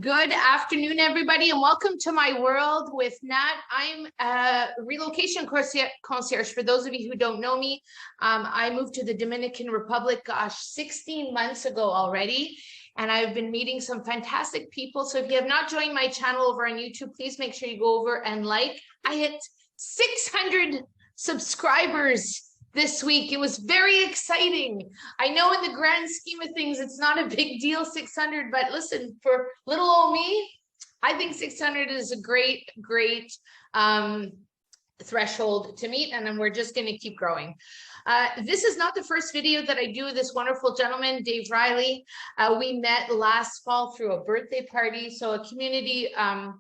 Good afternoon, everybody, and welcome to my world with Nat. I'm a relocation concierge. For those of you who don't know me, I moved to the Dominican Republic, 16 months ago already, and I've been meeting some fantastic people. So if you have not joined my channel over on YouTube, please make sure you go over and like. I hit 600 subscribers this week. It was very exciting. I know in the grand scheme of things, it's not a big deal, 600, but listen, for little old me, I think 600 is a great threshold to meet, and then we're just going to keep growing. This is not the first video that I do with this wonderful gentleman, Dave Riley. We met last fall through a birthday party. So a community a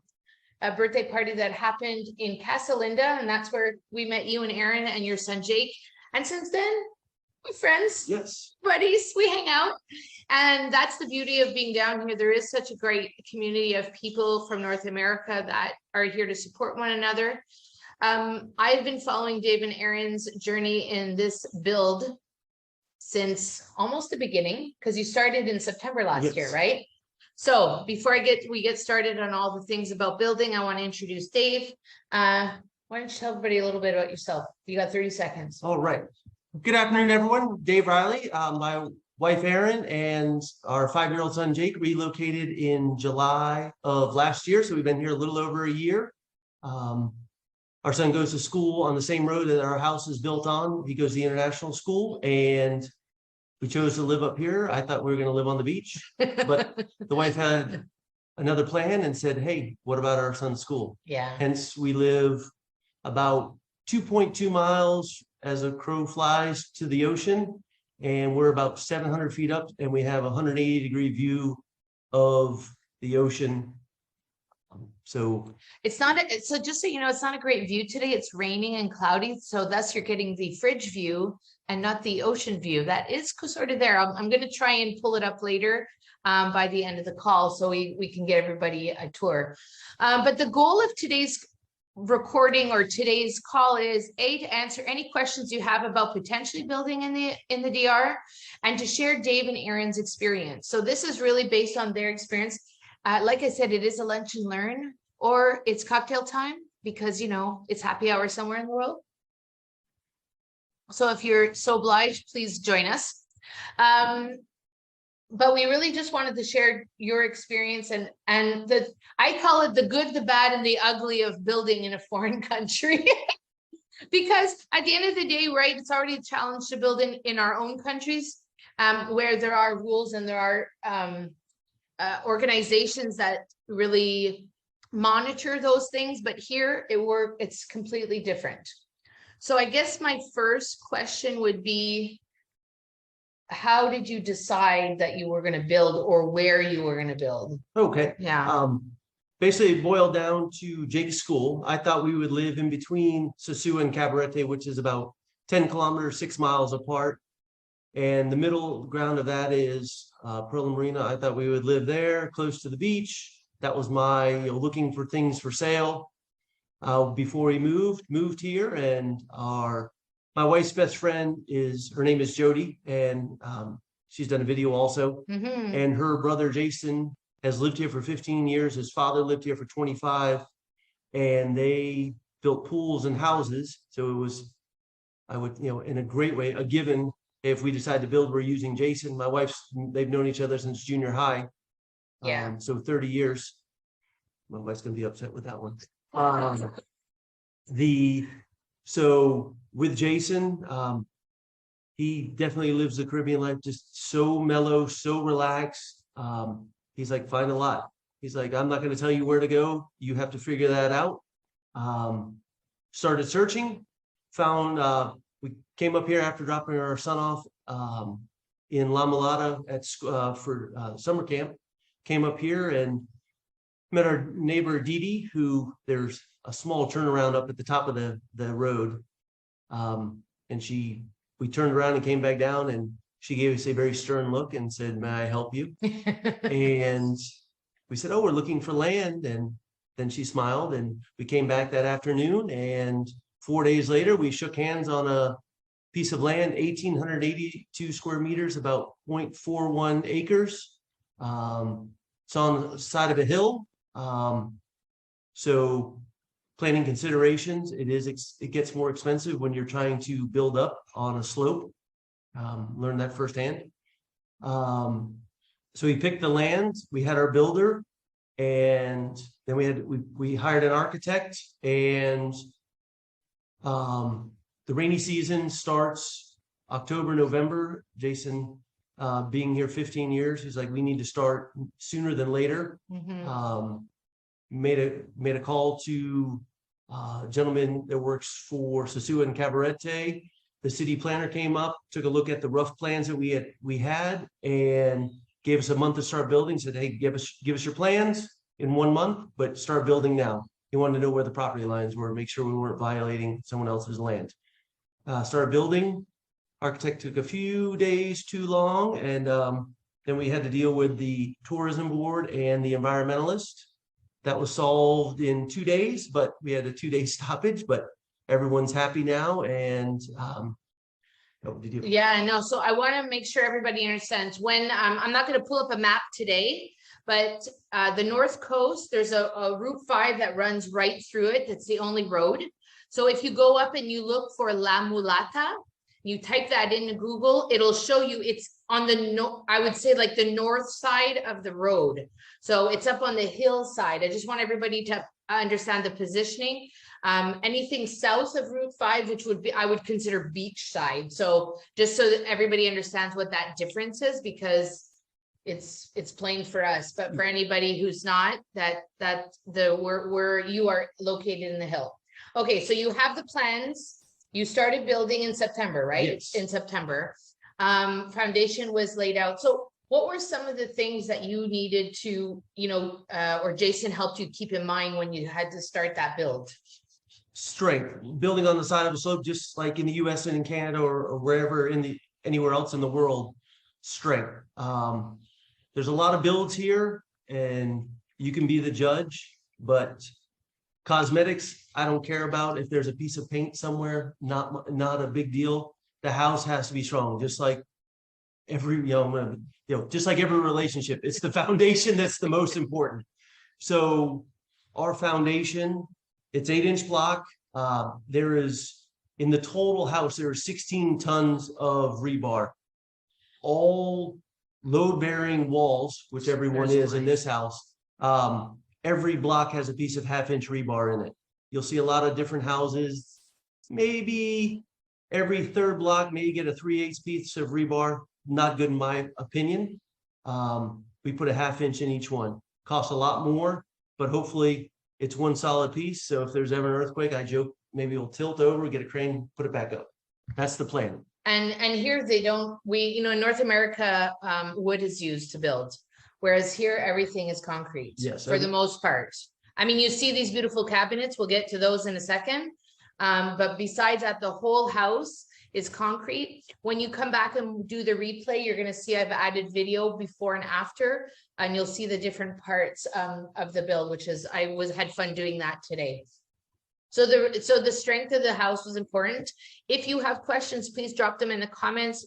birthday party that happened in Casa Linda, and that's where we met you and Aaron and your son Jake. And since then, we're friends, yes, buddies, we hang out. And that's the beauty of being down here. There is such a great community of people from North America that are here to support one another. I've been following Dave and Aaron's journey in this build since almost the beginning, because you started in September last year, right? So before we get started on all the things about building, I want to introduce Dave. Why don't you tell everybody a little bit about yourself? You got 30 seconds. All right. Good afternoon, everyone. Dave Riley, my wife, Erin, and our 5-year-old son, Jake, relocated in July of last year. So we've been here a little over a year. Our son goes to school on the same road that our house is built on. He goes to the international school, and we chose to live up here. I thought we were going to live on the beach, but the wife had another plan and said, hey, what about our son's school? Yeah. Hence, we live about 2.2 miles as a crow flies to the ocean, and we're about 700 feet up, and we have a 180-degree view of the ocean. So it's not so just so you know, it's not a great view today. It's raining and cloudy, so thus you're getting the fridge view and not the ocean view. That is sort of there. I'm going to try and pull it up later by the end of the call, so we can get everybody a tour. But the goal of today's recording or today's call is to answer any questions you have about potentially building in the DR, and to share Dave and Aaron's experience. So this is really based on their experience. Like I said, it is a lunch and learn, or it's cocktail time, because you know it's happy hour somewhere in the world. So if you're so obliged, please join us. But we really just wanted to share your experience and I call it the good, the bad, and the ugly of building in a foreign country. Because at the end of the day, right, it's already a challenge to build in our own countries, where there are rules and there are organizations that really monitor those things. But here it's completely different. So I guess my first question would be, how did you decide that you were going to build, or where you were going to build? Okay. Yeah. Basically it boiled down to Jake's school. I thought we would live in between Sosua and Cabarete, which is about 10 kilometers, 6 miles apart. And the middle ground of that is Pearl Marina. I thought we would live there close to the beach. That was my looking for things for sale before we moved here. And my wife's best friend her name is Jody, and she's done a video also. Mm-hmm. And her brother Jason has lived here for 15 years. His father lived here for 25, and they built pools and houses. So it was, in a great way, a given. If we decide to build, we're using Jason. My they've known each other since junior high. Yeah. So 30 years. My wife's gonna be upset with that one. So with Jason, he definitely lives the Caribbean life, just so mellow, so relaxed. He's like, find a lot. He's like, I'm not going to tell you where to go. You have to figure that out. Started searching, found, we came up here after dropping our son off in La Mulata for summer camp. Came up here and met our neighbor Dee, who there's a small turnaround up at the top of the road. And we turned around and came back down, and she gave us a very stern look and said, may I help you? And we said, oh, we're looking for land. And then she smiled, and we came back that afternoon, and 4 days later, we shook hands on a piece of land, 1,882 square meters, about 0.41 acres. It's on the side of a hill. So planning considerations, it gets more expensive when you're trying to build up on a slope. Learn that firsthand. So we picked the land, we had our builder, and then we hired an architect, and the rainy season starts October, November. Jason, being here 15 years, he's like, we need to start sooner than later. Made a call to a gentleman that works for Sosua and Cabarete. The city planner came up, took a look at the rough plans that we had, and gave us a month to start building. Said, hey, give us your plans in 1 month, but start building now. He wanted to know where the property lines were, make sure we weren't violating someone else's land. Started building. Architect took a few days too long, and then we had to deal with the tourism board and the environmentalist. That was solved in 2 days, but we had a 2-day stoppage, but everyone's happy now. And yeah, no. So I want to make sure everybody understands when I'm not going to pull up a map today, but the North Coast, there's a Route 5 that runs right through it. That's the only road. So if you go up and you look for La Mulata, you type that into Google, it'll show you it's on the I would say like the north side of the road. So it's up on the hillside. I just want everybody to understand the positioning. Anything south of Route 5, which would be, I would consider beach side. So just so that everybody understands what that difference is, because it's plain for us, but for anybody who's not, where you are located in the hill. Okay, so you have the plans. You started building in September, right? Yes. In September. Foundation was laid out. So what were some of the things that you needed to, or Jason helped you keep in mind when you had to start that build? Strength. Building on the side of a slope, just like in the US and in Canada or wherever anywhere else in the world, strength. There's a lot of builds here, and you can be the judge, but cosmetics, I don't care about. If there's a piece of paint somewhere, not a big deal. The house has to be strong, just like every, just like every relationship. It's the foundation that's the most important. So our foundation, it's 8-inch block. There is, in the total house, there are 16 tons of rebar, all load-bearing walls, which everyone is in this house. Every block has a piece of 1/2-inch rebar in it. You'll see a lot of different houses. Maybe every third block, maybe get a 3/8 piece of rebar. Not good in my opinion. We put a 1/2-inch in each one. Costs a lot more, but hopefully it's one solid piece. So if there's ever an earthquake, I joke, maybe we'll tilt over, get a crane, put it back up. That's the plan. And here they don't, in North America, wood is used to build. Whereas here, everything is concrete. Yes, for the most part. I mean, you see these beautiful cabinets. We'll get to those in a second. But besides that, the whole house is concrete. When you come back and do the replay, you're going to see I've added video before and after, and you'll see the different parts of the build, which is, had fun doing that today. So the strength of the house was important. If you have questions, please drop them in the comments,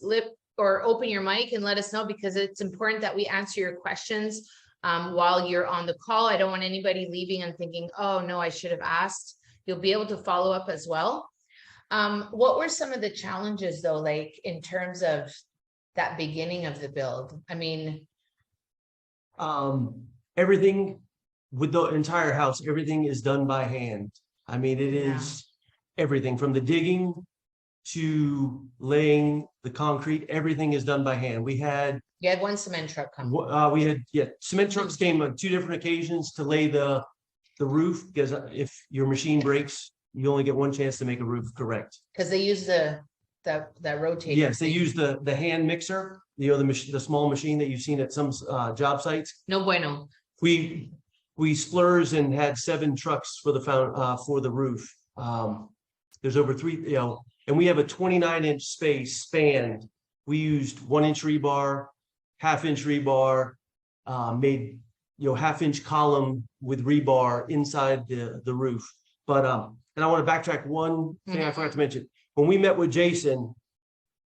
or open your mic and let us know, because it's important that we answer your questions while you're on the call. I don't want anybody leaving and thinking, oh no, I should have asked. You'll be able to follow up as well. What were some of the challenges though, like in terms of that beginning of the build? I mean, everything with the entire house, everything is done by hand. I mean, it is everything from the digging to laying the concrete. Everything is done by hand. You had one cement truck come. Cement trucks came on 2 different occasions to lay the roof, because if your machine breaks, you only get one chance to make a roof correct. Because they use the rotator. Yes, they use the hand mixer, the small machine that you've seen at some job sites. No bueno. We splurged and had 7 trucks for the roof. There's over 3, and we have a 29-inch space spanned. We used 1-inch rebar, 1/2-inch rebar, made 1/2-inch column with rebar inside the roof. But and I want to backtrack one thing I forgot to mention. When we met with Jason,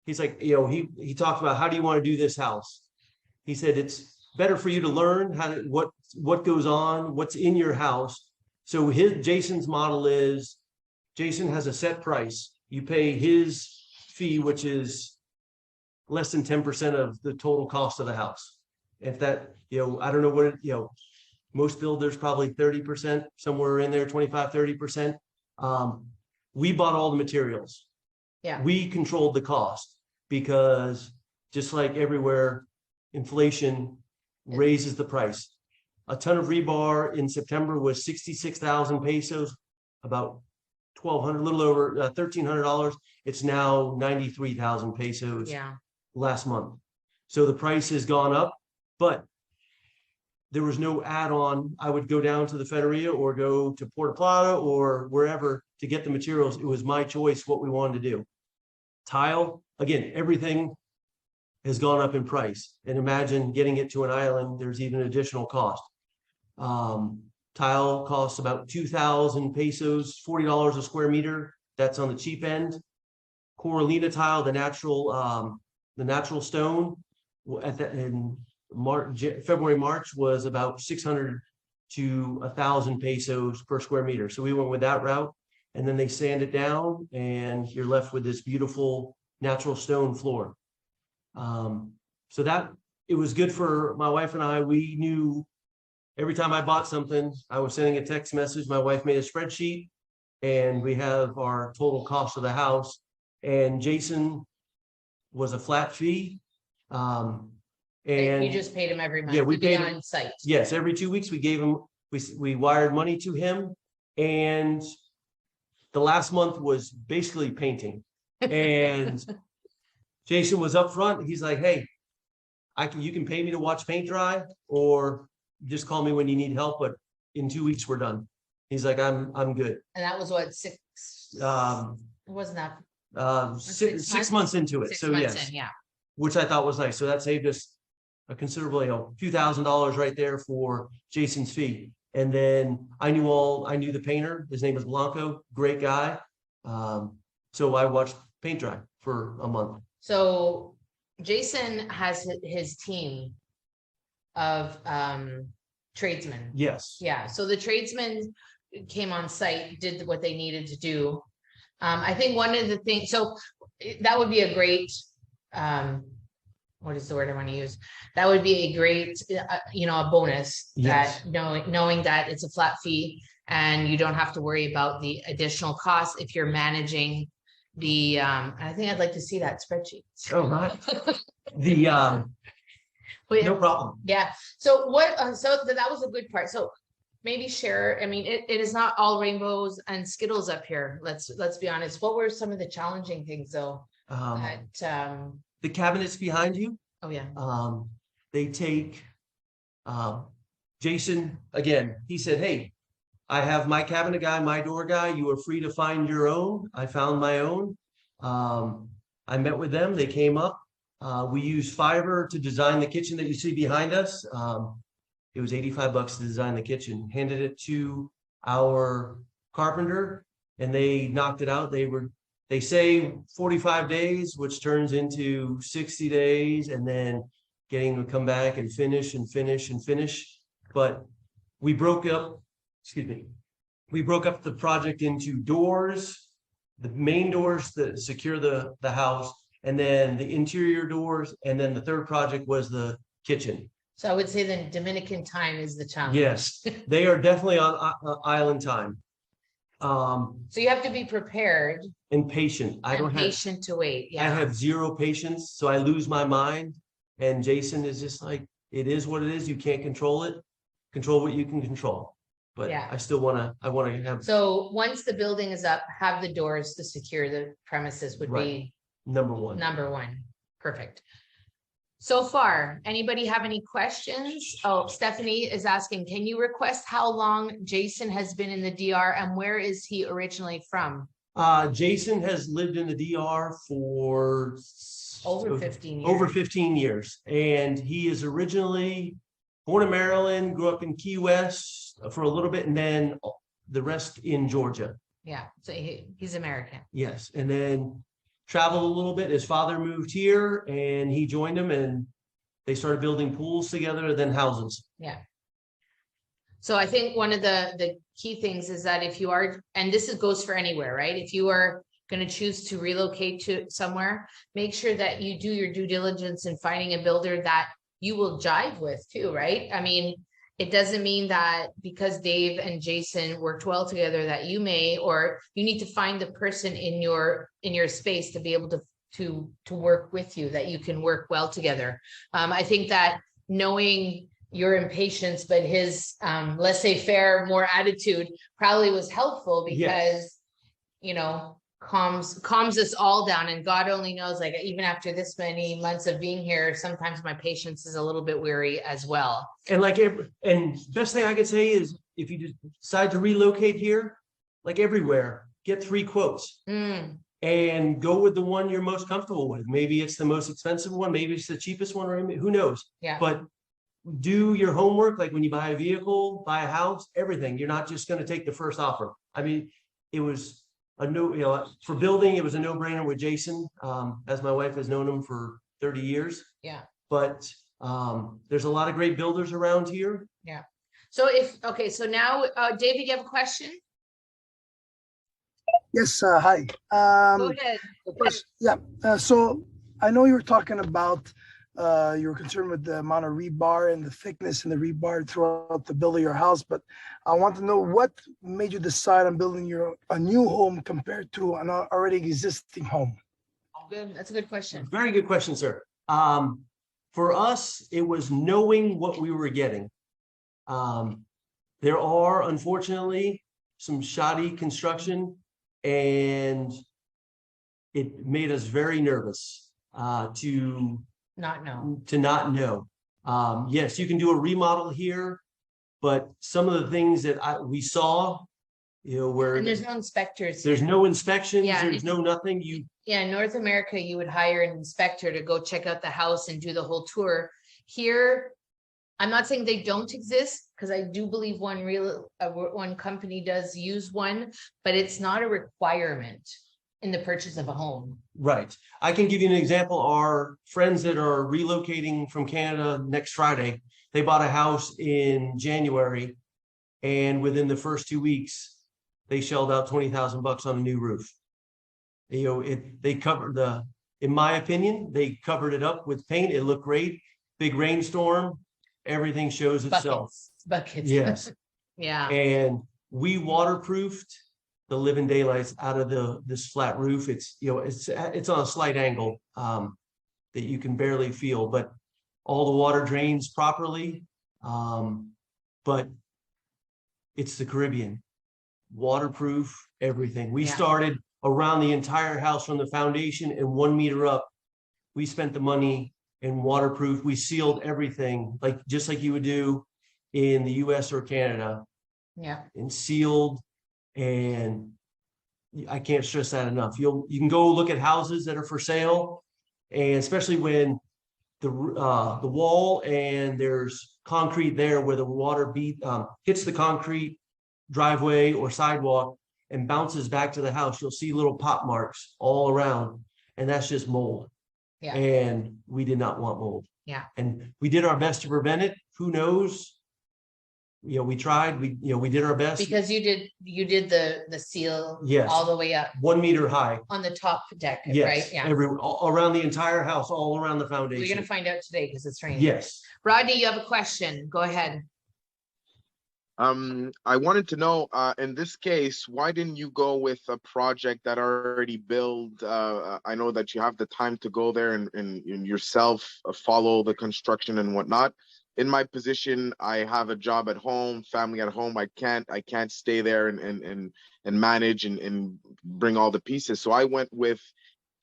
he's like, he talked about, how do you want to do this house? He said, better for you to learn how to, what goes on, what's in your house. So Jason's model is, Jason has a set price. You pay his fee, which is less than 10% of the total cost of the house. If that, I don't know what, most builders probably 30%, somewhere in there, 25, 30%. We bought all the materials. Yeah. We controlled the cost because just like everywhere, inflation raises the price. A ton of rebar in September was 66,000 pesos, about 1,200, a little over $1,300. It's now 93,000 pesos. Yeah. Last month. So the price has gone up, but there was no add-on. I would go down to the Federia or go to Puerto Plata or wherever to get the materials. It was my choice what we wanted to do. Tile, again, everything has gone up in price. And imagine getting it to an island, there's even additional cost. Tile costs about 2,000 pesos, $40 a square meter. That's on the cheap end. Coralina tile, the natural stone at that in February, March was about 600 to 1,000 pesos per square meter. So we went with that route, and then they sand it down and you're left with this beautiful natural stone floor. So that it was good for my wife and I. We knew every time I bought something, I was sending a text message. My wife made a spreadsheet and we have our total cost of the house, and Jason was a flat fee. And you just paid him every month. Yeah, we paid on site. Yes, every 2 weeks we gave him, we wired money to him, and the last month was basically painting. And Jason was up front. He's like, "Hey, you can pay me to watch paint dry, or just call me when you need help. But in 2 weeks we're done." He's like, "I'm good." And that was what, six? It wasn't that 6 months into it. 6 so months yes, in, yeah. which I thought was nice. So that saved us a considerable, few $1,000s right there for Jason's fee. And then I knew the painter. His name is Blanco, great guy. So I watched paint dry for a month. So Jason has his team of tradesmen. Yes. Yeah. So the tradesmen came on site, did what they needed to do. I think one of the things, so that would be a great, what is the word I want to use? That would be a great, a bonus. Yes. That knowing that it's a flat fee and you don't have to worry about the additional costs if you're managing the, I think I'd like to see that spreadsheet. Oh, right. No problem. Yeah. So that was a good part. So maybe share, I mean, it is not all rainbows and Skittles up here. Let's be honest. What were some of the challenging things though? The cabinets behind you. Oh yeah. They take, Jason, again, he said, "Hey, I have my cabinet guy, my door guy. You are free to find your own." I found my own. I met with them. They came up. We used fiber to design the kitchen that you see behind us. It was $85 to design the kitchen. Handed it to our carpenter and they knocked it out. They say 45 days, which turns into 60 days, and then getting to come back and finish and finish and finish. But we broke up the project into doors, the main doors that secure the house, and then the interior doors, and then the third project was the kitchen. So I would say the Dominican time is the challenge. Yes, they are definitely on island time. So you have to be prepared and patient. patient to wait. Yeah. I have zero patience, so I lose my mind. And Jason is just like, it is what it is. You can't control it. Control what you can control. But yeah. I want to have. So once the building is up, have the doors to secure the premises would be number one. Perfect. So far, anybody have any questions? Oh, Stephanie is asking, can you request how long Jason has been in the DR and where is he originally from? Jason has lived in the DR for over 15 years. Over 15 years. And he is originally born in Maryland, grew up in Key West for a little bit, and then the rest in Georgia. Yeah, so he's American. Yes, and then traveled a little bit. His father moved here and he joined him and They started building pools together, then houses. Yeah. So I think one of the key things is that if you are, and this goes for anywhere, right? If you are going to choose to relocate to somewhere, make sure that you do your due diligence in finding a builder that you will jive with too, right? I mean, it doesn't mean that because Dave and Jason worked well together that you may, or you need to find the person in your space to be able to work with you, that you can work well together. I think that knowing your impatience, but his laissez-faire, more attitude probably was helpful because, Yes. you know, calms us all down. And God only knows, like, even after this many months of being here, sometimes my patience is a little bit weary as well. And and best thing I could say is if you decide to relocate here, like everywhere, get 3 quotes and go with the one you're most comfortable with. Maybe it's the most expensive one, maybe it's the cheapest one, or who knows? Yeah. But do your homework, like when you buy a vehicle, buy a house, everything. You're not just going to take the first offer. I mean, it was for building, it was a no-brainer with Jason, as my wife has known him for 30 years. Yeah. But there's a lot of great builders around here. Yeah. So so now, David, you have a question? Yes, hi. Go ahead. So I know you were talking about you were concerned with the amount of rebar and the thickness in the rebar throughout the build of your house, but I want to know what made you decide on building a new home compared to an already existing home? Good. That's a good question. Very good question, sir. For us, it was knowing what we were getting. There are, unfortunately, some shoddy construction, and it made us very nervous to not know. Yes, you can do a remodel here, but some of the things that we saw, where And there's no inspectors. There's no inspections. Yeah, there's no nothing. In North America, you would hire an inspector to go check out the house and do the whole tour. Here, I'm not saying they don't exist, because I do believe one company does use one, but it's not a requirement in the purchase of a home. Right. I can give you an example. Our friends that are relocating from Canada next Friday, they bought a house in January, and within the first 2 weeks, they shelled out $20,000 on a new roof. They covered in my opinion, they covered it up with paint. It looked great. Big rainstorm, everything shows itself. Buckets. Yes. Yeah. And we waterproofed the living daylights out of this flat roof. It's on a slight angle that you can barely feel, but all the water drains properly. But it's the Caribbean, waterproof, everything. We started around the entire house from the foundation and 1 meter up. We spent the money and waterproof. We sealed everything, just like you would do in the US or Canada. Yeah. And sealed. And I can't stress that enough. You can go look at houses that are for sale, and especially when the wall and there's concrete there where the water hits the concrete driveway or sidewalk and bounces back to the house, you'll see little pop marks all around, and that's just mold. Yeah. And we did not want mold. Yeah. And we did our best to prevent it. Who knows? We tried. We did our best. Because you did the seal. Yes. All the way up 1 meter high on the top deck. Yes. Right. Yeah. Around the entire house, all around the foundation. We're gonna find out today because it's raining. Yes. Rodney, you have a question. Go ahead. I wanted to know, in this case, why didn't you go with a project that already built? I know that you have the time to go there and yourself follow the construction and whatnot. In my position, I have a job at home, family at home. I can't stay there and manage and bring all the pieces. So I went with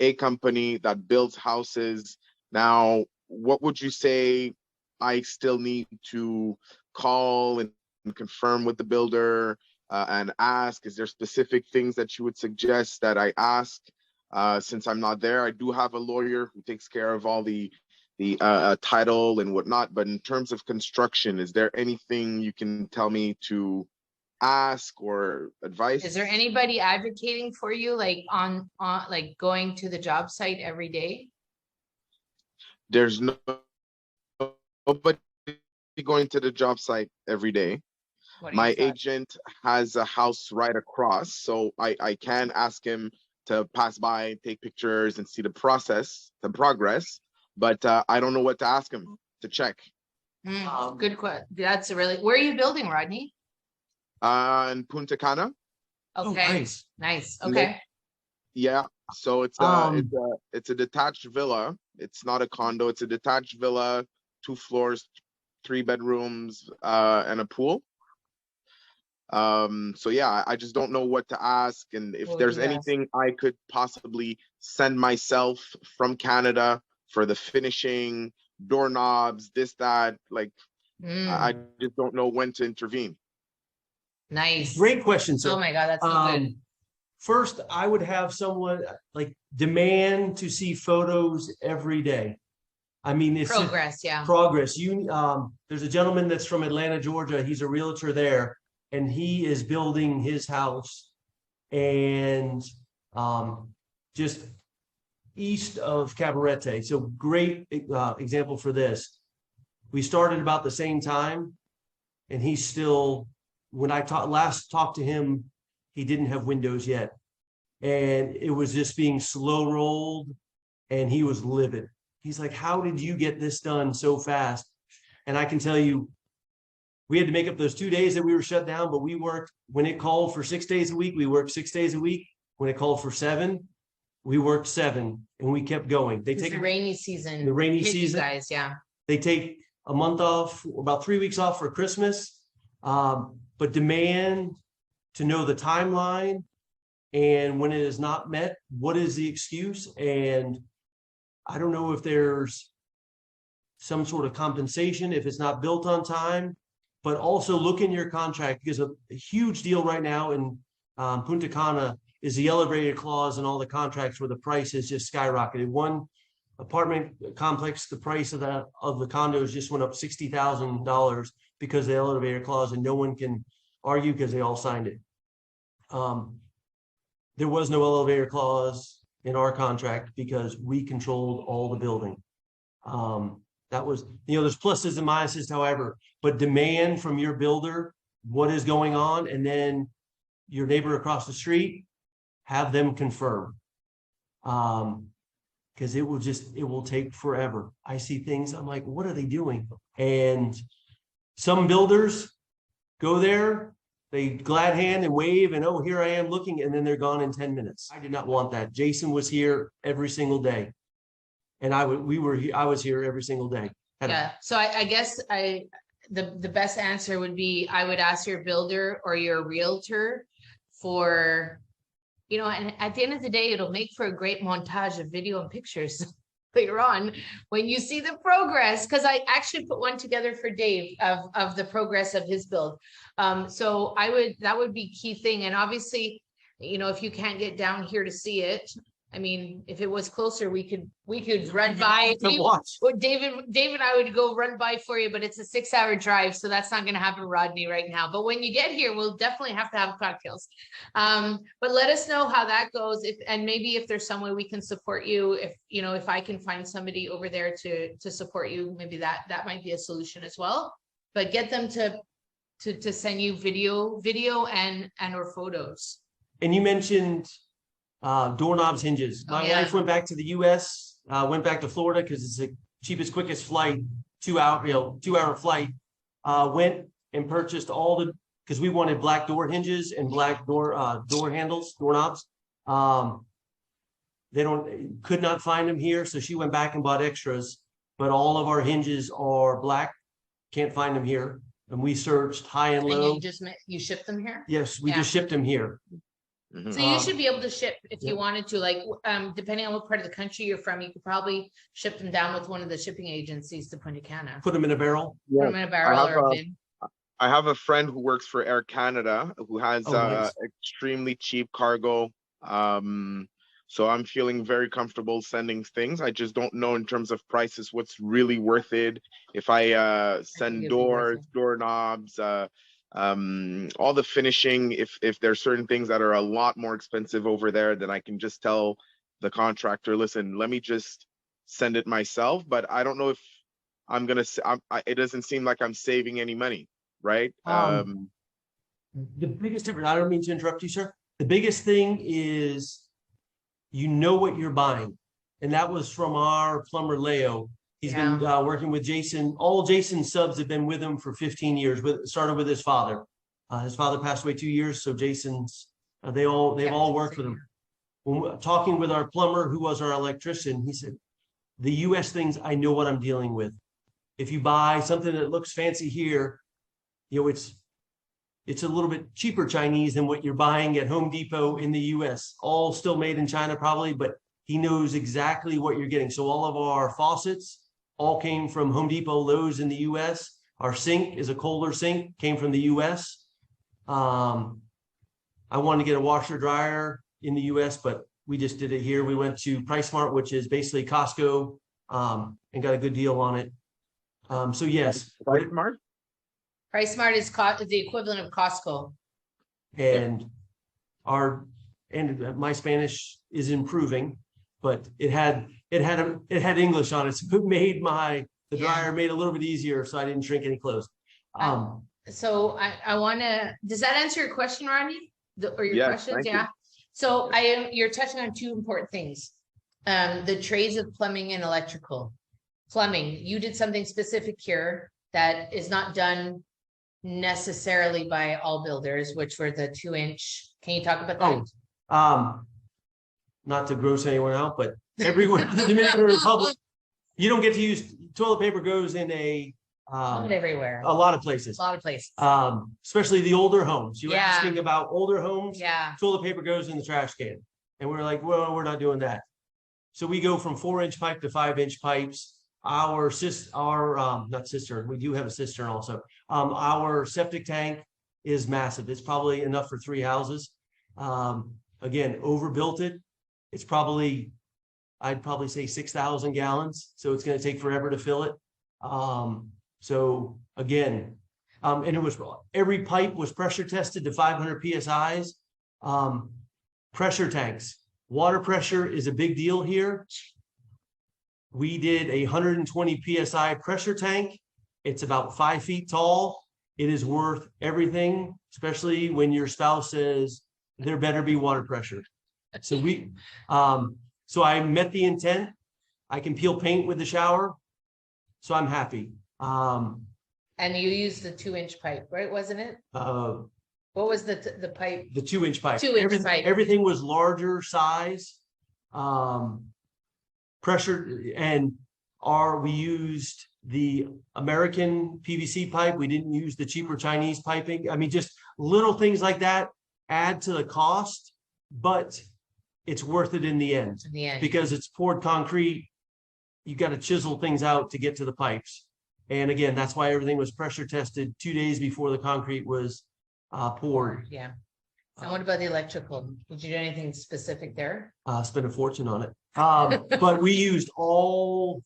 a company that builds houses. Now, what would you say I still need to call and confirm with the builder and ask? Is there specific things that you would suggest that I ask? Since I'm not there, I do have a lawyer who takes care of all the title and whatnot, but in terms of construction, is there anything you can tell me to ask or advice? Is there anybody advocating for you, like on like going to the job site every day? There's no nobody going to the job site every day. What My you thought? agent has a house right across, so I can ask him to pass by, take pictures, and see the process, the progress. But I don't know what to ask him to check. Good question. That's a really, where are you building, Rodney? In Punta Cana, Oh, Okay, nice. nice, okay. yeah. So it's a detached villa. It's not a condo. It's a detached villa, 2 floors, 3 bedrooms, and a pool. So yeah, I just don't know what to ask, and if What would there's you ask? anything I could possibly send myself from Canada for the finishing, doorknobs, this, that, like I Mm, just don't know when to intervene. nice. Great question, sir. Oh my God, that's so good. First, I would have someone like demand to see photos every day. I mean, it's just Progress, yeah. progress. There's a gentleman that's from Atlanta, Georgia. He's a realtor there, and he is building his house and just east of Cabarete. So great example for this. We started about the same time, and he's still, when I last talked to him, he didn't have windows yet. And it was just being slow rolled, and he was livid. He's like, how did you get this done so fast? And I can tell you, we had to make up those 2 days that we were shut down, but we worked, when it called for 6 days a week, we worked 6 days a week. When it called for 7, we worked 7, and we kept going. They It's take the rainy season. the rainy hit you season. guys, yeah. They take a month off, about 3 weeks off for Christmas. But demand to know the timeline, and when it is not met, what is the excuse? And I don't know if there's some sort of compensation if it's not built on time, but also look in your contract, because a huge deal right now in Punta Cana is the elevator clause in all the contracts where the price has just skyrocketed. One apartment complex, the price of the condos just went up $60,000 because of the elevator clause, and no one can argue because they all signed it. There was no elevator clause in our contract because we controlled all the building. That was, there's pluses and minuses, however, but demand from your builder what is going on, and then your neighbor across the street, have them confirm. Because it will take forever. I see things, I'm like, what are they doing? And some builders go there, they glad hand and wave, and oh, here I am looking, and then they're gone in 10 minutes. I did not want that. Jason was here every single day, and I was here every single day. Yeah, so I guess the best answer would be, I would ask your builder or your realtor for, and at the end of the day, it'll make for a great montage of video and pictures later on when you see the progress, because I actually put one together for Dave of the progress of his build. So that would be key thing. And obviously, if you can't get down here to see it, I mean, if it was closer, we could run by. Watch. David and I would go run by for you, but it's a 6-hour drive, so that's not going to happen, Rodney, right now. But when you get here, we'll definitely have to have cocktails. But let us know how that goes, and maybe if there's some way we can support you. If I can find somebody over there to support you, maybe that might be a solution as well. But get them to send you video and or photos. And you mentioned doorknobs, hinges. My wife went back to the US, went back to Florida because it's the cheapest, quickest flight, 2-hour flight. Went and purchased because we wanted black door hinges and black door handles, doorknobs. Could not find them here, so she went back and bought extras. But all of our hinges are black. Can't find them here, and we searched high and low. And you ship them here? Yes, we just shipped them here. So you should be able to ship if you wanted to, like, depending on what part of the country you're from, you could probably ship them down with one of the shipping agencies to Punta Cana. Put them in a barrel. Put them in a barrel or a bin. I have a friend who works for Air Canada who has nice. extremely cheap cargo. So I'm feeling very comfortable sending things. I just don't know in terms of prices what's really worth it. If I send doorknobs, all the finishing, if there's certain things that are a lot more expensive over there, then I can just tell the contractor, listen, let me just send it myself. But I don't know if it doesn't seem like I'm saving any money, right? The biggest difference, I don't mean to interrupt you, sir. The biggest thing is you know what you're buying. And that was from our plumber, Leo. He's been working with Jason. All Jason's subs have been with him for 15 years. Started with his father. His father passed away 2 years, so Jason's, they've all worked with him. When talking with our plumber, who was our electrician, he said, the US things, I know what I'm dealing with. If you buy something that looks fancy here, you know, it's a little bit cheaper Chinese than what you're buying at Home Depot in the US. All still made in China probably, but he knows exactly what you're getting. So all of our faucets all came from Home Depot, Lowe's in the US. Our sink is a Kohler sink, came from the US. I wanted to get a washer dryer in the US, but we just did it here. We went to PriceSmart, which is basically Costco, and got a good deal on it. So yes. PriceSmart? PriceSmart is the equivalent of Costco. And my Spanish is improving, but it had English on it. So it made the dryer made it a little bit easier, so I didn't shrink any clothes. So I want to, does that answer your question, Rodney? Or your questions? Yeah. So you're touching on two important things. The trades of plumbing and electrical. Plumbing, you did something specific here that is not done necessarily by all builders, which were the 2-inch. Can you talk about that? Not to gross anyone out, but everywhere in the Dominican Republic, you don't get to use toilet paper. Goes in Not everywhere. a lot of places. A lot of places. Especially the older homes. You were asking about older homes. Yeah. Toilet paper goes in the trash can, and we're like, well, we're not doing that. So we go from 4-inch pipe to 5-inch pipes. Not cistern. We do have a cistern also. Our septic tank is massive. It's probably enough for 3 houses. Again, overbuilt it. It's I'd probably say 6,000 gallons. So it's going to take forever to fill it. So again, and every pipe was pressure tested to 500 PSIs. Pressure tanks, water pressure is a big deal here. We did a 120 PSI pressure tank. It's about 5 feet tall. It is worth everything, especially when your spouse says there better be water pressure. So so I met the intent. I can peel paint with the shower. So I'm happy. And you used the 2-inch pipe, right? Wasn't it? What was the pipe? The 2-inch pipe. 2-inch pipe. Everything was larger size. Pressure, and we used the American PVC pipe. We didn't use the cheaper Chinese piping. I mean, just little things like that add to the cost, but it's worth it in the end. Because it's poured concrete. You got to chisel things out to get to the pipes. And again, that's why everything was pressure tested 2 days before the concrete was poured. Yeah. And what about the electrical? Did you do anything specific there? Spent a fortune on it. But we used all.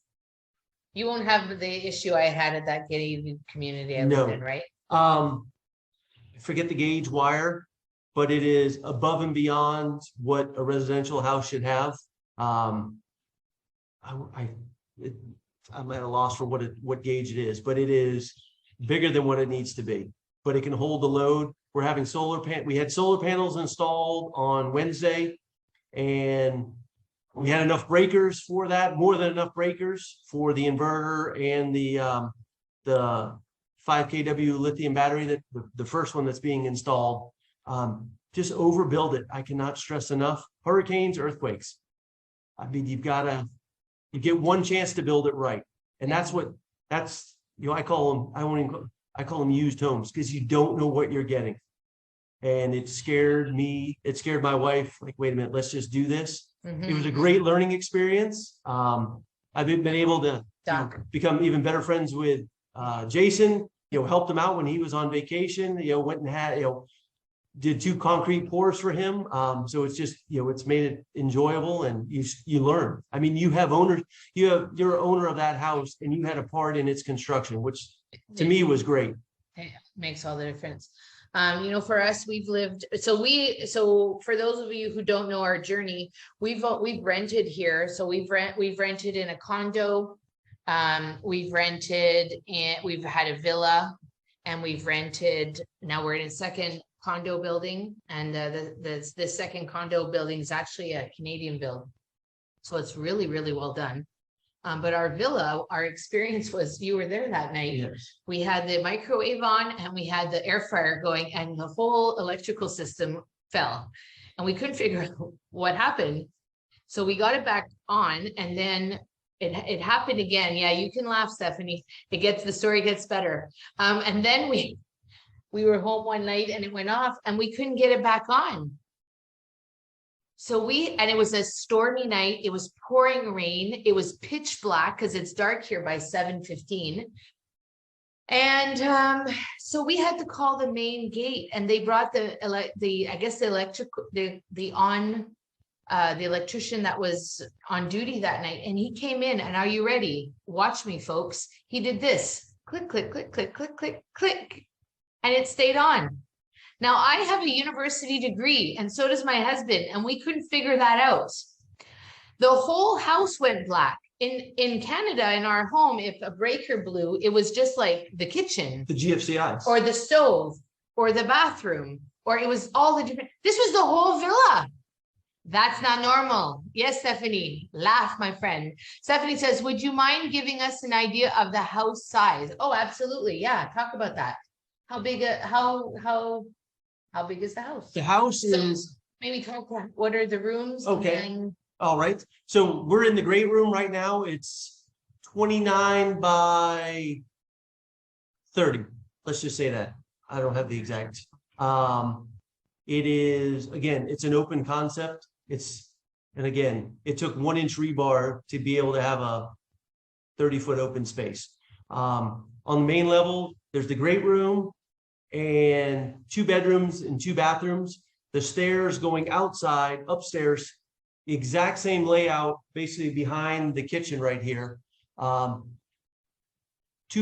You won't have the issue I had at that gated community I lived in, right? Forget the gauge wire, but it is above and beyond what a residential house should have. I'm at a loss for what gauge it is, but it is bigger than what it needs to be. But it can hold the load. We're having we had solar panels installed on Wednesday, and we had enough breakers for that, more than enough breakers for the inverter and the 5 kW lithium battery, that the first one that's being installed. Just overbuild it. I cannot stress enough. Hurricanes, earthquakes. I mean, you get one chance to build it right. And I call them used homes, because you don't know what you're getting. And it scared me. It scared my wife. Like, wait a minute, let's just do this. It was a great learning experience. I've been able to become even better friends with Jason, helped him out when he was on vacation, went and had, did 2 concrete pours for him. So it's just, it's made it enjoyable, and you learn. I mean, you're owner of that house, and you had a part in its construction, which to me was great. It makes all the difference. For us, we've lived, so for those of you who don't know our journey, we've rented here. So we've rented in a condo, We've rented and we've had a villa, and we've rented. Now we're in a second condo building, and the second condo building is actually a Canadian build, so it's really, really well done. But our villa, our experience was, you were there that night. Yes. We had the microwave on and we had the air fryer going, and the whole electrical system fell, and we couldn't figure out what happened. So we got it back on, and then it happened again. Yeah, you can laugh, Stephanie. The story gets better. And then we were home one night and it went off and we couldn't get it back on. So and it was a stormy night. It was pouring rain. It was pitch black because it's dark here by 7:15. And so we had to call the main gate, and they brought the electrician that was on duty that night, and he came in, and are you ready? Watch me, folks. He did this, click, click, click, click, click, click, click, and it stayed on. Now I have a university degree, and so does my husband, and we couldn't figure that out. The whole house went black. In Canada, in our home, if a breaker blew, it was just like the kitchen, The GFCIs. or the stove, or the bathroom, or it was all the different. This was the whole villa. That's not normal. Yes, Stephanie, laugh, my friend. Stephanie says, would you mind giving us an idea of the house size? Oh, absolutely. Yeah, talk about that. How big is the house? The house So is, maybe talk about what are the rooms? Okay. And all right. So we're in the great room right now. It's 29 by 30. Let's just say that. I don't have the exact. It is, again, it's an open concept. And again, it took 1-inch rebar to be able to have a 30-foot open space. On the main level, there's the great room and 2 bedrooms and 2 bathrooms. The stairs going outside, upstairs, the exact same layout, basically behind the kitchen right here. 2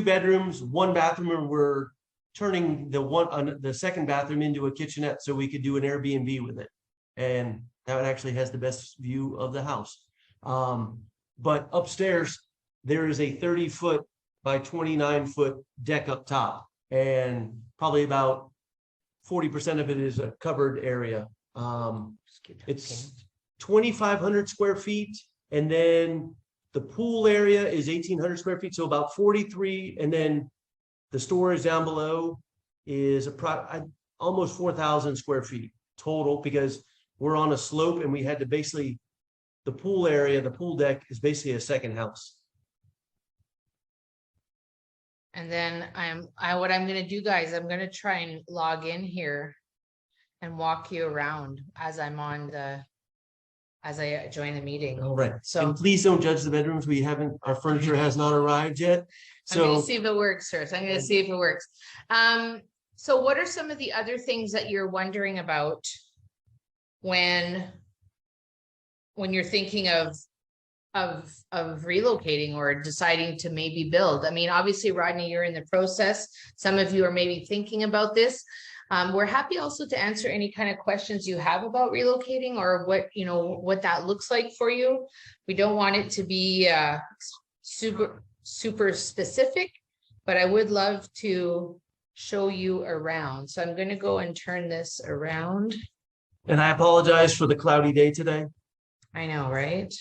bedrooms, 1 bathroom, and we're turning the second bathroom into a kitchenette so we could do an Airbnb with it. And that actually has the best view of the house. But upstairs, there is a 30-foot by 29-foot deck up top, and probably about 40% of it is a covered area. It's 2,500 square feet, and then the pool area is 1,800 square feet, so about 43, and then the storage down below is almost 4,000 square feet total, because we're on a slope and we had to basically, the pool area, the pool deck is basically a second house. And then what I'm going to do, guys, I'm going to try and log in here and walk you around as I join the meeting. All right. So And please don't judge the bedrooms. Our furniture has not arrived yet. I'm going So to see if it works first. I'm going to see if it works. So what are some of the other things that you're wondering about when you're thinking of relocating or deciding to maybe build? I mean, obviously, Rodney, you're in the process. Some of you are maybe thinking about this. We're happy also to answer any kind of questions you have about relocating, or what that looks like for you. We don't want it to be super specific, but I would love to show you around. So I'm going to go and turn this around. and I apologize for the cloudy day today. I know, right?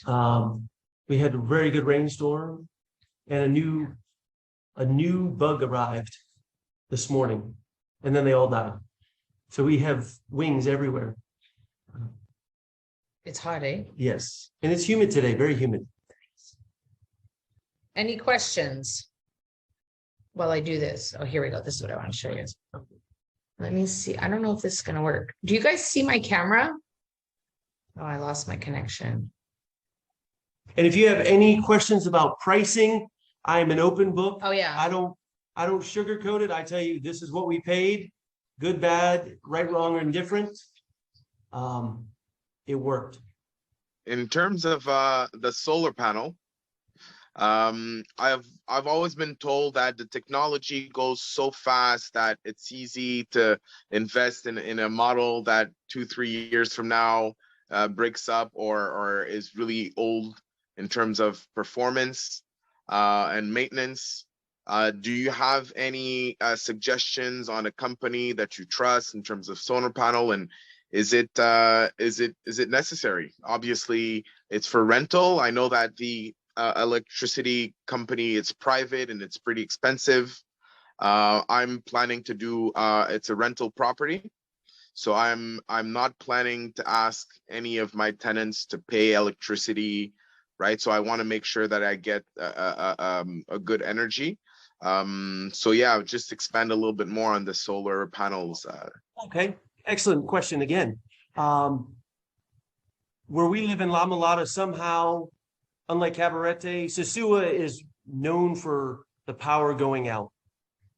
We had a very good rainstorm, and a new bug arrived this morning, and then they all died. So we have wings everywhere. It's hot, eh? Yes, and it's humid today, very humid. Any questions? While I do this. Oh, here we go. This is what I want to show you. Let me see. I don't know if this is going to work. Do you guys see my camera? Oh, I lost my connection. And if you have any questions about pricing, I'm an open book. Oh, yeah. I don't sugarcoat it. I tell you, this is what we paid. Good, bad, right, wrong, or indifferent. It worked. In terms of the solar panel, I've always been told that the technology goes so fast that it's easy to invest in a model that 2-3 years from now breaks up or is really old in terms of performance. and maintenance. Do you have any suggestions on a company that you trust in terms of solar panel, and is it necessary? Obviously, it's for rental. I know that the electricity company, it's private and it's pretty expensive. I'm planning to do it's a rental property, so I'm not planning to ask any of my tenants to pay electricity, right? So I want to make sure that I get a good energy. So yeah, just expand a little bit more on the solar panels. Okay, excellent question again. Where we live in La Mulata, somehow, unlike Cabarete, Sosua is known for the power going out.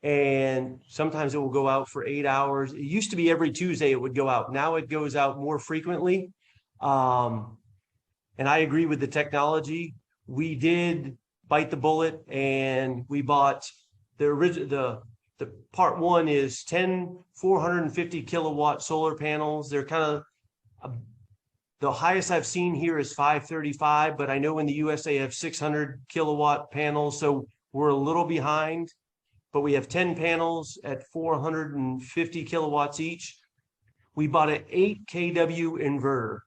And sometimes it will go out for 8 hours. It used to be every Tuesday it would go out. Now it goes out more frequently. And I agree with the technology. We did bite the bullet and we bought the part one is 10 450 kilowatt solar panels. They're kind of the highest I've seen here is 535, but I know in the US they have 600 kilowatt panels, so we're a little behind. But we have 10 panels at 450 kilowatts each. We bought an 8 kW inverter,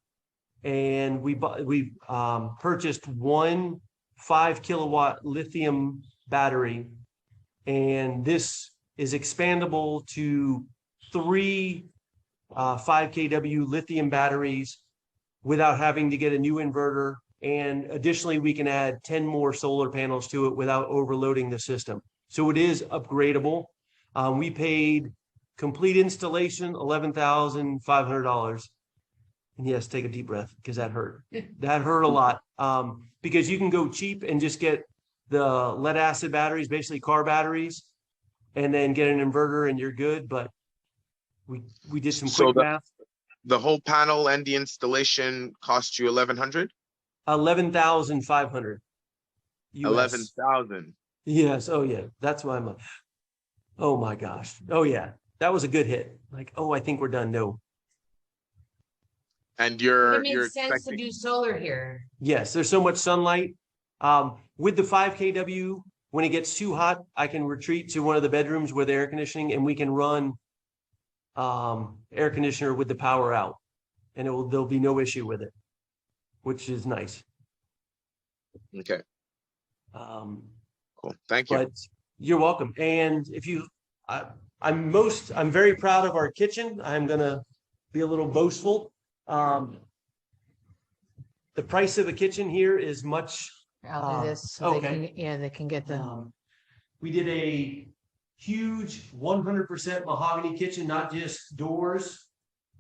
and we purchased one 5 kilowatt lithium battery, and this is expandable to 3 5 kW lithium batteries without having to get a new inverter. And additionally, we can add 10 more solar panels to it without overloading the system. So it is upgradable. We paid complete installation $11,500. And yes, take a deep breath because that hurt. That hurt a lot. Because you can go cheap and just get the lead acid batteries, basically car batteries, and then get an inverter and you're good. But we did some quick math. The whole panel and the installation cost you 1,100? 11,500. 11,000. Yes. Oh yeah. That's why I'm oh my gosh. Oh yeah. That was a good hit. Like, oh, I think we're done. No. And It makes sense to do solar here. Yes, there's so much sunlight. With the 5 kW, when it gets too hot, I can retreat to one of the bedrooms with air conditioning and we can run air conditioner with the power out, and there'll be no issue with it, which is nice. Okay. Cool. Thank you. But you're welcome. And if you, I'm very proud of our kitchen. I'm gonna be a little boastful. The price of a kitchen here is much. I'll do this so okay. they can get the. We did a huge 100% mahogany kitchen, not just doors.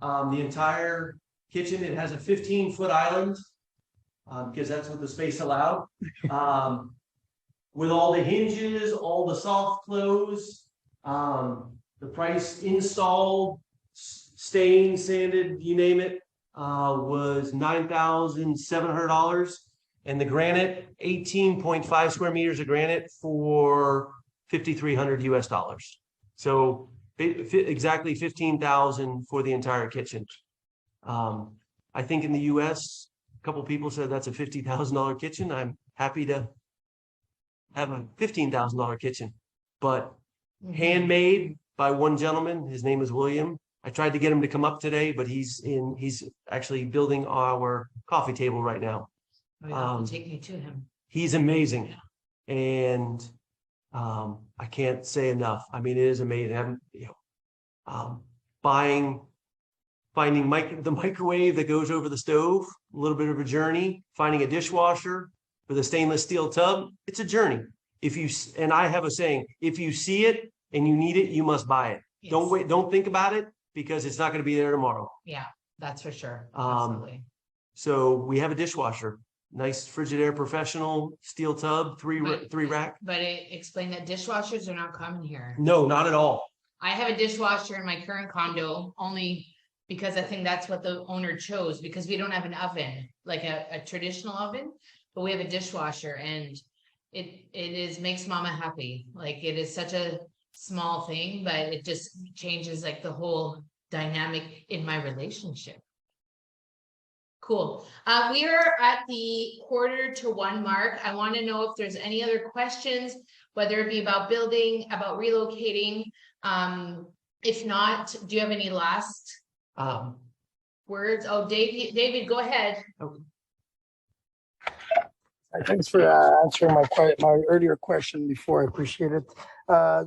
The entire kitchen, it has a 15-foot island because that's what the space allowed. With all the hinges, all the soft close, the price installed, stained, sanded, you name it, was $9,700. And the granite, 18.5 square meters of granite for $5,300 US. So exactly 15,000 for the entire kitchen. I think in the US, a couple people said that's a $50,000 kitchen. I'm happy to have a $15,000 kitchen, but handmade by one gentleman. His name is William. I tried to get him to come up today, but he's actually building our coffee table right now. Take me to him. He's amazing. And I can't say enough. I mean, it is amazing. Finding the microwave that goes over the stove, a little bit of a journey. Finding a dishwasher with a stainless steel tub, it's a journey. And I have a saying, if you see it and you need it, you must buy it. Yes. Don't wait, don't think about it because it's not going to be there tomorrow. Yeah, that's for sure. Absolutely. So we have a dishwasher. Nice Frigidaire Professional steel tub, three rack. But explain that dishwashers are not common here. No, not at all. I have a dishwasher in my current condo only because I think that's what the owner chose, because we don't have an oven, like a traditional oven, but we have a dishwasher, and it makes mama happy. Like, it is such a small thing, but it just changes like the whole dynamic in my relationship. Cool. We are at the 1:45 mark. I want to know if there's any other questions, whether it be about building, about relocating. If not, do you have any last words? Oh, David, go ahead. Thanks for answering my earlier question before. I appreciate it.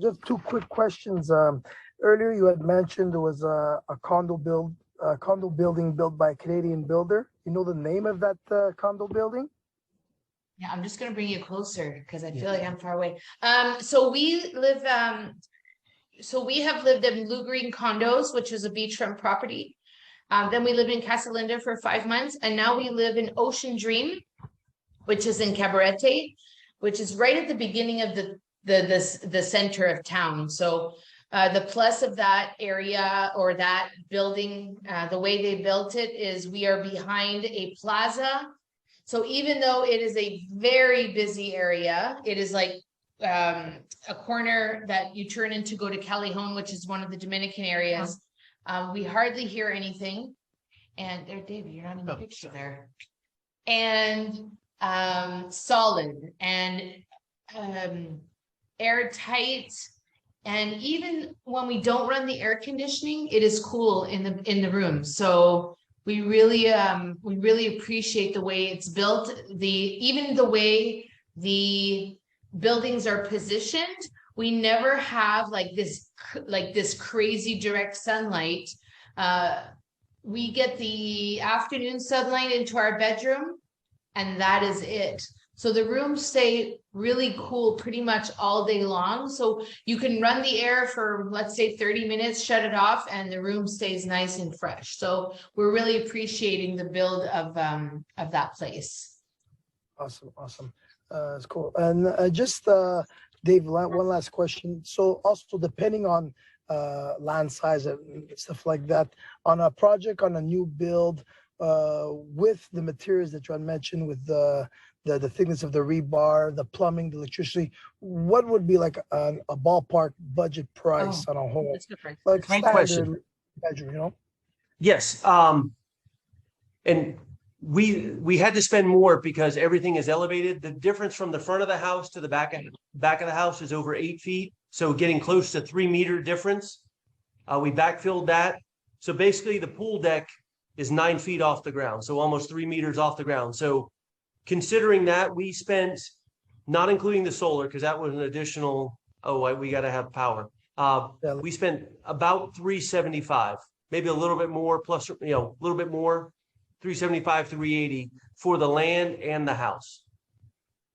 Just two quick questions. Earlier you had mentioned there was a condo building built by a Canadian builder. You know the name of that condo building? Yeah, I'm just gonna bring you closer because I feel like I'm far away. So we have lived in Blue Green Condos, which is a beachfront property. Then we lived in Casa Linda for 5 months, and now we live in Ocean Dream, which is in Cabarete, which is right at the beginning of the center of town. So the plus of that area or that building, the way they built it is we are behind a plaza. So even though it is a very busy area, it is like a corner that you turn into go to Callejon, which is one of the Dominican areas. We hardly hear anything. And there, David, you're not in the picture there. And solid and airtight. And even when we don't run the air conditioning, it is cool in the room. So we really appreciate the way it's built. Even the way the buildings are positioned, we never have like this crazy direct sunlight. We get the afternoon sunlight into our bedroom, and that is it. So the rooms stay really cool pretty much all day long. So you can run the air for, let's say, 30 minutes, shut it off, and the room stays nice and fresh. So we're really appreciating the build of that place. Awesome. It's cool. And Dave, one last question. So also depending on land size and stuff like that, on a project, on a new build, with the materials that you had mentioned, with the thickness of the rebar, the plumbing, the electricity, what would be like a ballpark budget price on a whole? That's different. Like Great standard question. measure, you know? Yes. And we had to spend more because everything is elevated. The difference from the front of the house to the back of the house is over 8 feet. So getting close to 3 meter difference. We backfilled that. So basically the pool deck is 9 feet off the ground. So almost 3 meters off the ground. So considering that, we spent, not including the solar, because that was an additional, we got to have power. We spent about $375, maybe a little bit more, plus, a little bit more, $375, $380 for the land and the house.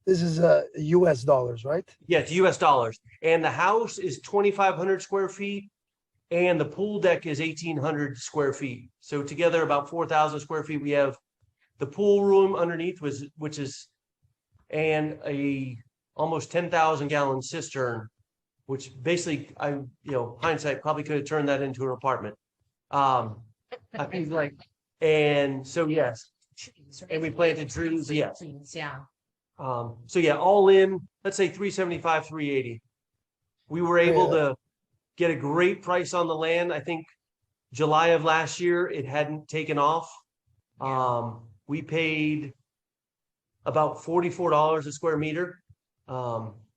This is US dollars, right? Yeah, it's US dollars. And the house is 2,500 square feet, and the pool deck is 1,800 square feet. So together about 4,000 square feet. We have the pool room underneath, and a almost 10,000 gallon cistern, which basically hindsight probably could have turned that into an apartment. I think and so yes, and we planted trees. Yes. Yeah. So yeah, all in, let's say 375, 380. We were able to get a great price on the land. I think July of last year, it hadn't taken off. We paid about $44 a square meter,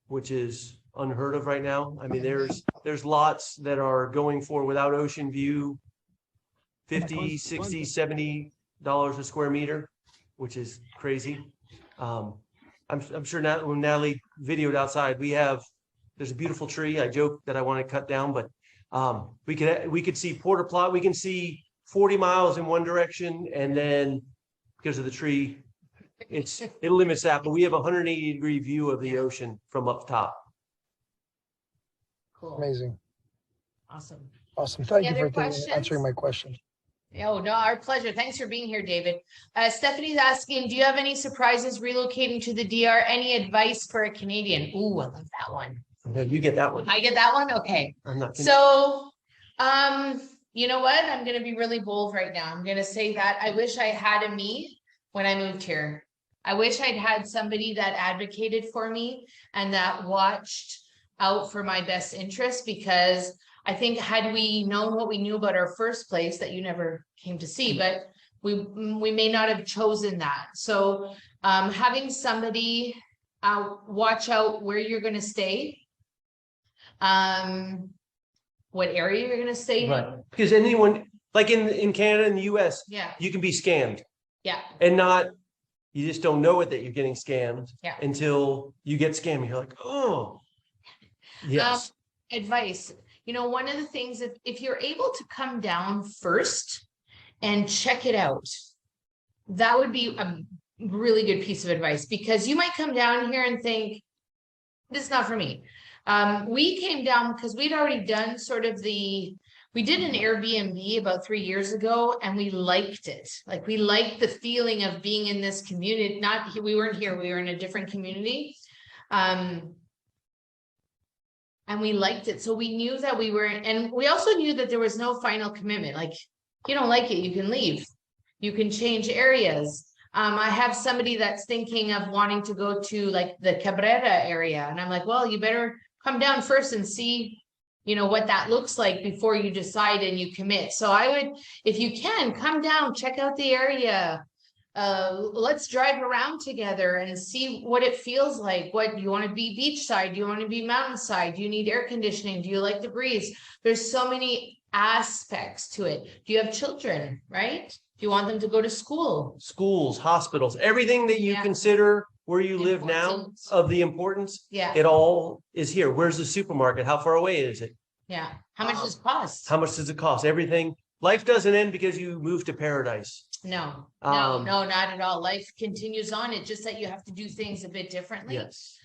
which is unheard of right now. I mean, there's lots that are going for, without ocean view, $50, $60, $70 a square meter, which is crazy. I'm sure now when Natalie videoed outside, there's a beautiful tree. I joked that I want to cut down, but we could see Porter Plot. We can see 40 miles in one direction, and then because of the tree, it limits that. But we have a 180-degree view of the ocean from up top. Cool. Amazing. Awesome. Thank you for answering my question. Oh, no, our pleasure. Thanks for being here, David. Stephanie's asking, do you have any surprises relocating to the DR? Any advice for a Canadian? Ooh, I love that one. No, you get that one. I get that one? Okay. I'm not. So, you know what? I'm going to be really bold right now. I'm going to say that I wish I had a me when I moved here. I wish I'd had somebody that advocated for me and that watched out for my best interest, because I think had we known what we knew about our first place that you never came to see, but we may not have chosen that. So having somebody watch out where you're going to stay, what area you're going to stay in. Right. Because anyone, like in Canada and the US, Yeah. you can be scammed Yeah. and not, you just don't know it that you're getting scammed Yeah. until you get scammed. You're like, oh, yes. Advice. You know, one of the things that if you're able to come down first and check it out, that would be a really good piece of advice, because you might come down here and think, this is not for me. We came down because we'd already done we did an Airbnb about 3 years ago, and we liked it. Like, we liked the feeling of being in this community. We weren't here, we were in a different community. And we liked it. So we knew that and we also knew that there was no final commitment. Like, if you don't like it, you can leave. You can change areas. I have somebody that's thinking of wanting to go to like the Cabrera area. And I'm like, well, you better come down first and see, you know, what that looks like before you decide and you commit. So I would, if you can, come down, check out the area. Let's drive around together and see what it feels like. What do you want to be beachside? Do you want to be mountainside? Do you need air conditioning? Do you like the breeze? There's so many aspects to it. Do you have children, right? Do you want them to go to school? Schools, hospitals, everything that you consider where you live now of the importance. Yeah. It all is here. Where's the supermarket? How far away is it? Yeah. How much does it cost? How much does it cost? Everything. Life doesn't end because you move to paradise. No, no, not at all. Life continues on. It's just that you have to do things a bit differently. Yes.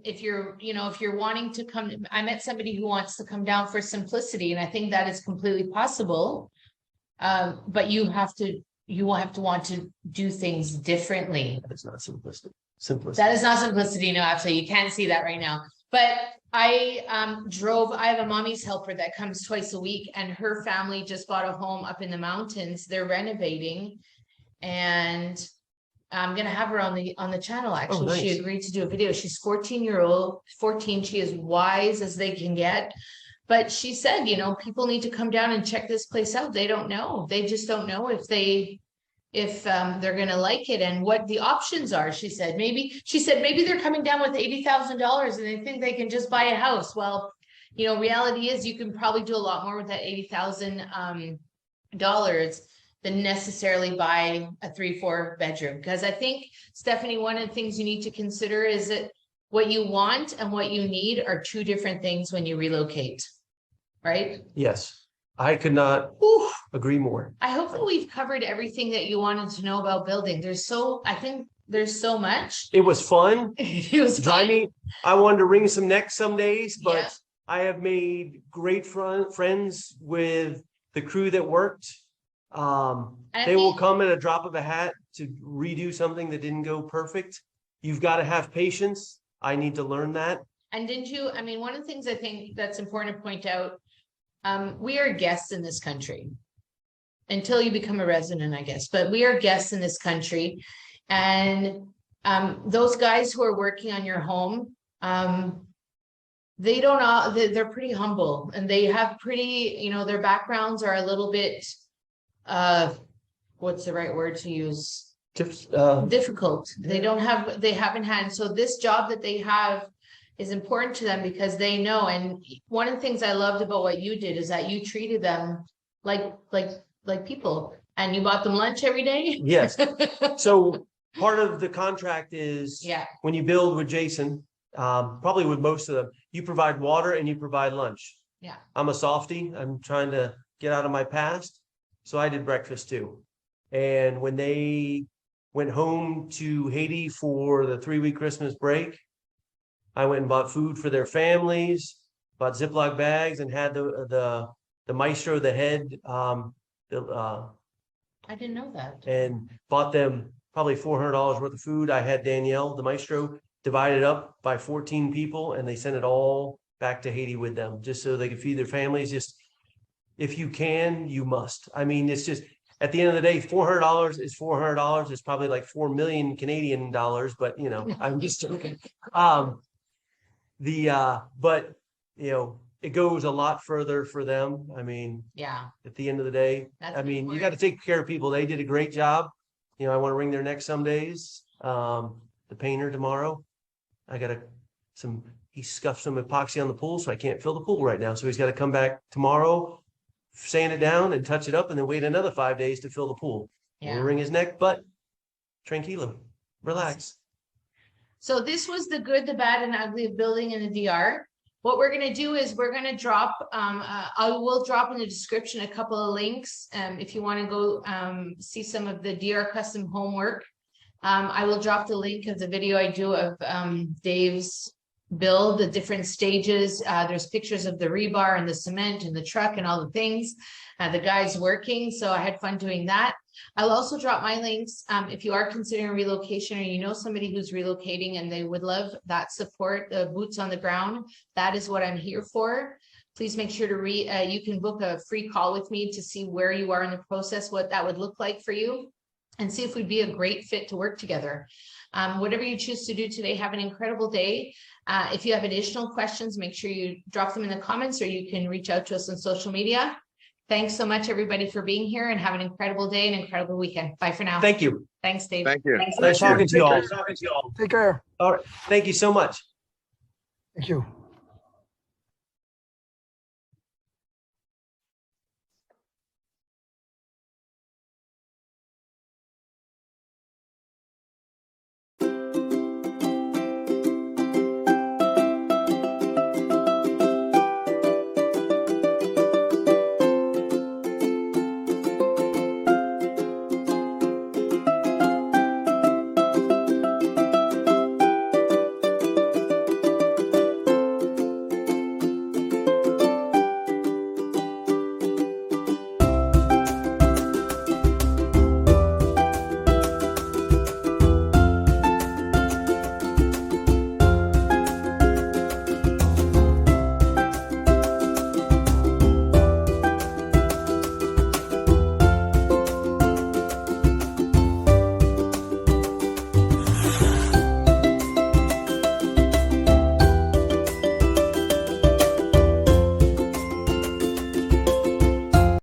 If you're wanting to come, I met somebody who wants to come down for simplicity, and I think that is completely possible. But you will have to want to do things differently. That is not simplistic. That is not simplicity. No, absolutely. You can't see that right now. But I have a mommy's helper that comes twice a week, and her family just bought a home up in the mountains. They're renovating, and I'm gonna have her on the channel. Actually, nice. She agreed to do a video. She's 14. She is wise as they can get. But she said, you know, people need to come down and check this place out. They don't know. They just don't know if they're going to like it and what the options are. She said maybe they're coming down with $80,000 and they think they can just buy a house. Well, you know, reality is you can probably do a lot more with that $80,000 than necessarily buy a 3-4 bedroom. Because I think, Stephanie, one of the things you need to consider is that what you want and what you need are two different things when you relocate. Right? Yes. I could not agree more. I hope that we've covered everything that you wanted to know about building. I think there's so much. It was fun. It was fun. I wanted to wring some necks some days, but Yeah. I have made great friends with the crew that worked. They will come at a drop of a hat to redo something that didn't go perfect. You've got to have patience. I need to learn that. And one of the things I think that's important to point out, we are guests in this country until you become a resident, I guess, but we are guests in this country. And those guys who are working on your home, they're pretty humble, and they have their backgrounds are a little bit, what's the right word to use? Difficult. They haven't had, so this job that they have is important to them because they know. And one of the things I loved about what you did is that you treated them like people, and you bought them lunch every day. Yes. So part of the contract is when you build with Jason, probably with most of them, you provide water and you provide lunch. Yeah. I'm a softie. I'm trying to get out of my past. So I did breakfast too. And when they went home to Haiti for the 3-week Christmas break, I went and bought food for their families, bought Ziploc bags, and had the maestro, the head, I didn't know that. and bought them probably $400 worth of food. I had Danielle, the maestro, divided up by 14 people, and they sent it all back to Haiti with them just so they could feed their families. Just, if you can, you must. I mean, it's just, at the end of the day, $400 is $400. It's probably like 4 million Canadian dollars, but you know, I'm just joking. But you know, it goes a lot further for them. I mean, Yeah. at the end of the day, That's I mean, you important. got to take care of people. They did a great job. You know, I want to wring their neck some days. The painter tomorrow, I got he scuffed some epoxy on the pool, so I can't fill the pool right now. So he's got to come back tomorrow, sand it down and touch it up, and then wait another 5 days to fill the pool. We'll Yeah. wring his neck, but tranquilo, relax. So this was the good, the bad, and ugly of building in the DR. What we're gonna do is we're gonna drop, I will drop in the description a couple of links. If you wanna go see some of the DR custom homework. I will drop the link of the video I do of Dave's build, the different stages. There's pictures of the rebar and the cement and the truck and all the things. The guys working, so I had fun doing that. I'll also drop my links if you are considering relocation or you know somebody who's relocating and they would love that support, the boots on the ground. That is what I'm here for. Please make sure to you can book a free call with me to see where you are in the process, what that would look like for you, and see if we'd be a great fit to work together. Whatever you choose to do today, have an incredible day. If you have additional questions, make sure you drop them in the comments or you can reach out to us on social media. Thanks so much, everybody, for being here, and have an incredible day and incredible weekend. Bye for now. Thank you. Thanks, Dave. Thank you. Thanks so Nice much. talking to you all. Take care. All right. Thank you so much. Thank you.